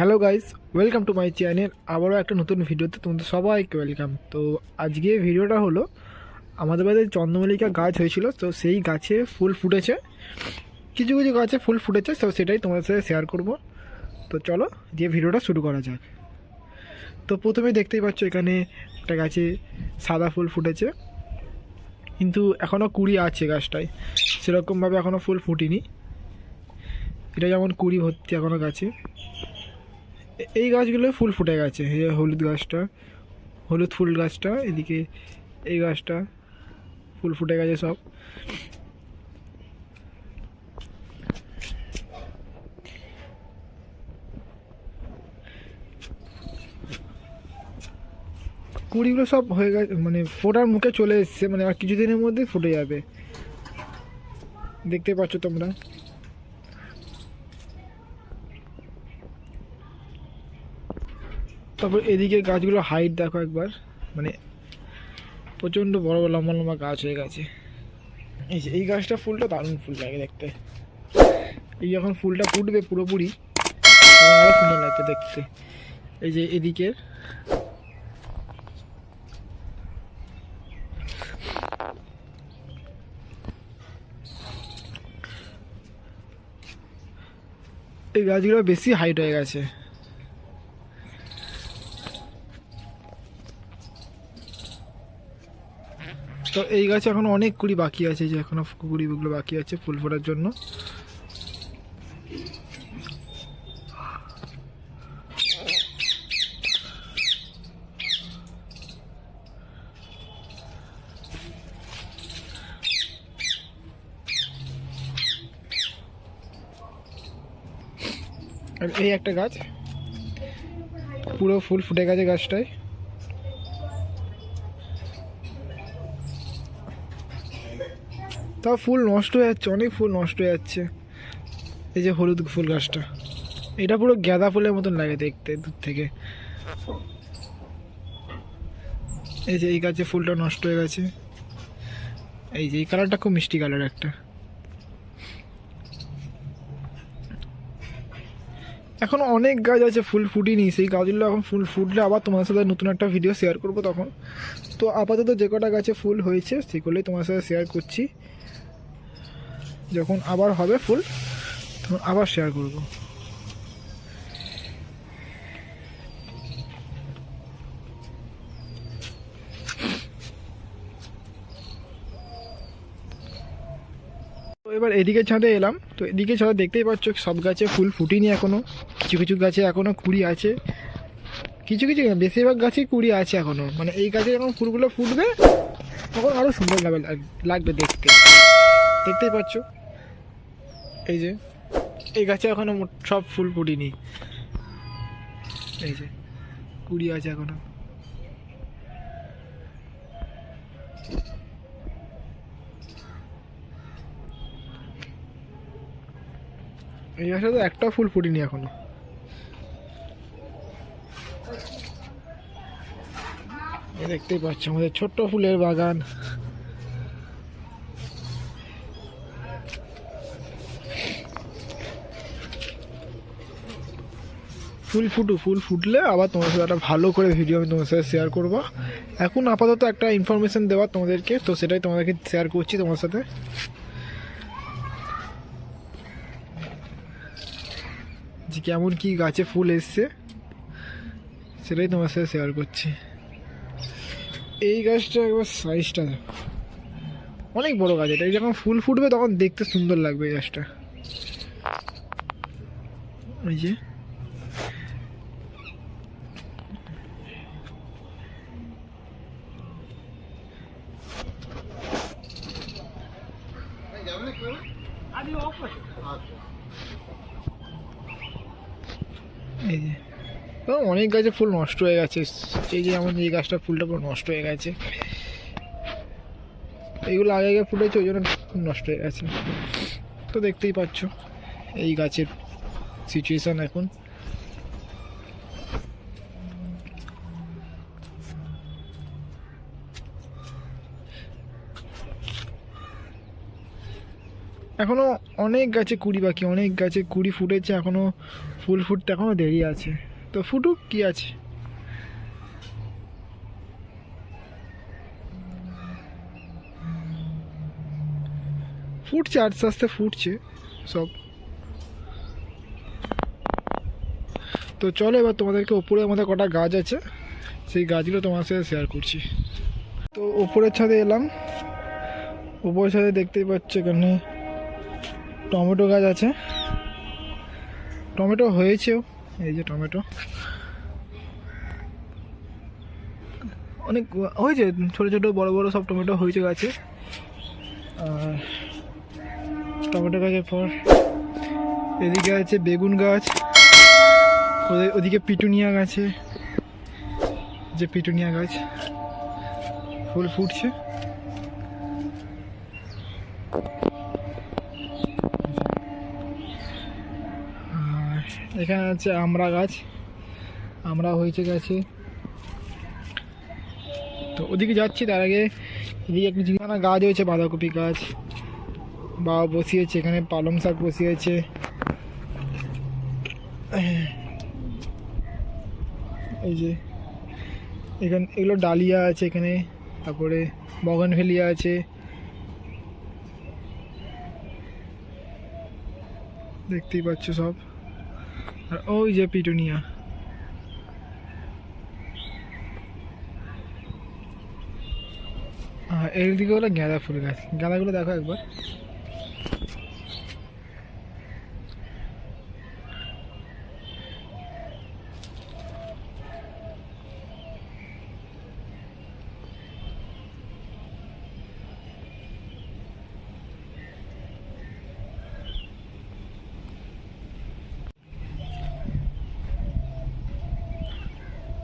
Hello guys, welcome to my channel. আবারও একটা নতুন ভিডিওতে তোমাদের সবাইকে ওয়েলকাম। তো আজকে ভিডিওটা হলো আমাদের বাড়িতে চন্দ্রমল্লিকা গাছ হয়েছিল, তো সেই গাছে ফুল ফুটেছে, কিছু কিছু গাছে ফুল ফুটেছে, তো সেটাই তোমাদের সাথে শেয়ার করব। তো চলো দিয়ে ভিডিওটা শুরু করা যাক। তো প্রথমে দেখতেই পাচ্ছ এখানে একটা গাছে সাদা ফুল ফুটেছে, কিন্তু এখনও কুড়ি আছে গাছটায়, সেরকমভাবে এখনও ফুল ফুটিনি। এটা যেমন কুড়ি ভর্তি এখনও গাছে। এই গাছগুলো ফুল ফুটে গেছে, এই হলুদ গাছটা, হলুদ ফুল গাছটা, এদিকে এই গাছটা ফুল ফুটে গেছে সব। কুড়িগুলো সব হয়ে গেছে, মানে ফোটার মুখে চলে এসছে, মানে আর কিছুদিনের মধ্যে ফুটে যাবে, দেখতে পাচ্ছ তোমরা। তারপর এদিকে গাছগুলো হাইট দেখো একবার, মানে প্রচণ্ড বড় বড় লম্বা লম্বা গাছ হয়ে গেছে। এই যে এই গাছটা ফুলটা দারুণ ফুল লাগে দেখতে। এই যখন ফুলটা ফুটবে পুরোপুরি তখন আরও সুন্দর লাগবে দেখতে। এই যে এদিকের এই গাছগুলো বেশি হাইট হয়ে গেছে। তো এই গাছে এখন অনেক কুড়ি বাকি আছে, যে এখনো কুড়িগুলো বাকি আছে ফুল ফোটার জন্য। আর এই একটা গাছ পুরো ফুল ফুটে গেছে গাছটায়। তাও ফুল নষ্ট হয়ে যাচ্ছে, অনেক ফুল নষ্ট হয়ে যাচ্ছে। এই যে হলুদ ফুল গাছটা, এটা পুরো গাঁদা ফুলের মতন লাগে দেখতে দূর থেকে। এই যে এই গাছে ফুলটা নষ্ট হয়ে গেছে। এই যে এই কালারটা খুব মিষ্টি কালার একটা। এখন অনেক গাছ আছে ফুল ফুটিনি, সেই গাছগুলো এখন ফুল ফুটলে আবার তোমার সাথে নতুন একটা ভিডিও শেয়ার করব তখন। তো আপাতত যে কটা গাছে ফুল হয়েছে সেগুলোই তোমার সাথে শেয়ার করছি, যখন আবার হবে ফুল তখন আবার শেয়ার করব। তো এবার এদিকে ছাদে এলাম, তো এদিকে ছাদে দেখতেই পাচ্ছ সব গাছে ফুল ফুটিনি এখনও, কিছু কিছু গাছে এখনও কুড়ি আছে, কিছু কিছু বেশিরভাগ গাছেই কুড়ি আছে এখনও। মানে এই গাছে যখন ফুলগুলো ফুটবে তখন আরও সুন্দর লাগবে দেখতে, দেখতেই পাচ্ছ। এই যে এই গাছে এখনও সব ফুল ফুটিনি, এই যে কুড়ি আছে এখনও। এই গাছে তো একটাও ফুল ফুটিনি এখনো। দেখতেই পাচ্ছ আমাদের ছোট্ট ফুলের বাগান। ফুল ফুটলে আবার তোমার সাথে একটা ভালো করে ভিডিও আমি তোমার সাথে শেয়ার করবো। এখন আপাতত একটা ইনফরমেশন দেওয়া তোমাদেরকে, তো সেটাই তোমাদেরকে শেয়ার করছি তোমার সাথে, যে কেমন কি গাছে ফুল এসছে সেটাই তোমার সাথে শেয়ার করছি। এই গাছটা একবার সাইজটা দেখো, অনেক বড় গাছ। এটা যখন ফুল ফুটবে তখন দেখতে সুন্দর লাগবে এই গাছটা। ওই যে এই যে অনেক গাছে ফুল নষ্ট হয়ে গেছে। এই যে আমাদের এই গাছটা ফুলটা পুরো নষ্ট হয়ে গেছে, এইগুলো আগে আগে ফুটেছে ওই জন্য নষ্ট হয়ে গেছে। তো দেখতেই পাচ্ছ এই গাছের সিচুয়েশান এখন। এখনও অনেক গাছে কুড়ি বাকি, অনেক গাছে কুড়ি ফুটেছে, এখনও ফুল ফুটতে এখনও দেরি আছে। তো ফুটুক, কি আছে। ফুটছে, আস্তে আস্তে ফুটছে সব। তো চলো এবার তোমাদেরকে ওপরে আমাদের কটা গাছ আছে সেই গাছগুলো তোমার সাথে শেয়ার করছি। তো ওপরের ছাদে এলাম, ওপরের ছাদে দেখতেই পাচ্ছ এখানে টমেটো গাছ আছে, টমেটো হয়েছেও, এই যে টমেটো অনেক হয়েছে, ছোটো ছোটো বড় বড় সব টমেটো হয়েছে গাছে। আর টমেটো গাছের পর এদিকে আছে বেগুন গাছ, ওদিকে পিটুনিয়া গাছে, যে পিটুনিয়া গাছ ফুল ফুটছে। আর এখানে আছে আমড়া গাছ, আমড়া হয়েছে গাছে। তো ওদিকে যাচ্ছি, তার আগে এদিকে একটু জিনিস গাছ হয়েছে, বাঁধাকপি গাছ বাবা বসিয়েছে, এখানে পালং শাক বসিয়েছে। এই যে এখানে এগুলো ডালিয়া আছে এখানে, তারপরে বগনভেলিয়া আছে, দেখতেই পাচ্ছ সব। আর ওই যে পিটুনিয়া, আর এর দিকে হলো গাঁদা ফুল গাছ, গাঁদাগুলো দেখো একবার।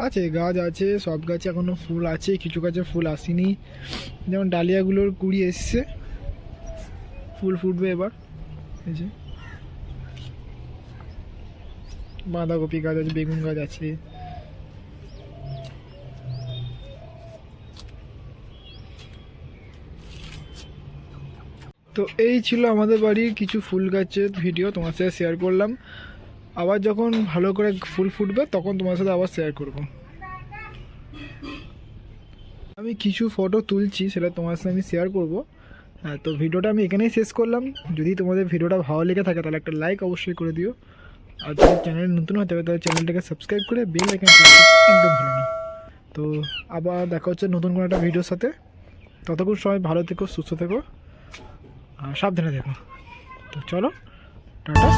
আছে গাছ আছে, সব গাছে এখনো ফুল আছে, কিছু গাছে ফুল আসেনি, যেমন ডালিয়াগুলোর কুড়ি এসছে, ফুল ফুটবে এবার। এই যে বাঁধাকপি গাছ আছে, বেগুন গাছ আছে। তো এই ছিল আমাদের বাড়ির কিছু ফুল গাছের ভিডিও, তোমার সাথে শেয়ার করলাম। আবার যখন ভালো করে ফুল ফুটবে তখন তোমার সাথে আবার শেয়ার করব। আমি কিছু ফটো তুলছি, সেটা তোমার সাথে আমি শেয়ার করব। হ্যাঁ, তো ভিডিওটা আমি এখানেই শেষ করলাম। যদি তোমাদের ভিডিওটা ভালো লেগে থাকে তাহলে একটা লাইক অবশ্যই করে দিও, আর যদি চ্যানেল নতুন হতে হবে তাহলে চ্যানেলটাকে সাবস্ক্রাইব করে বেল আইকন একদম ভুলো না। তো আবার দেখা হচ্ছে নতুন কোনো একটা ভিডিওর সাথে। ততক্ষণ সবাই ভালো থেকো, সুস্থ থেকো আর সাবধানে থেকো। তো চলো, টাটা।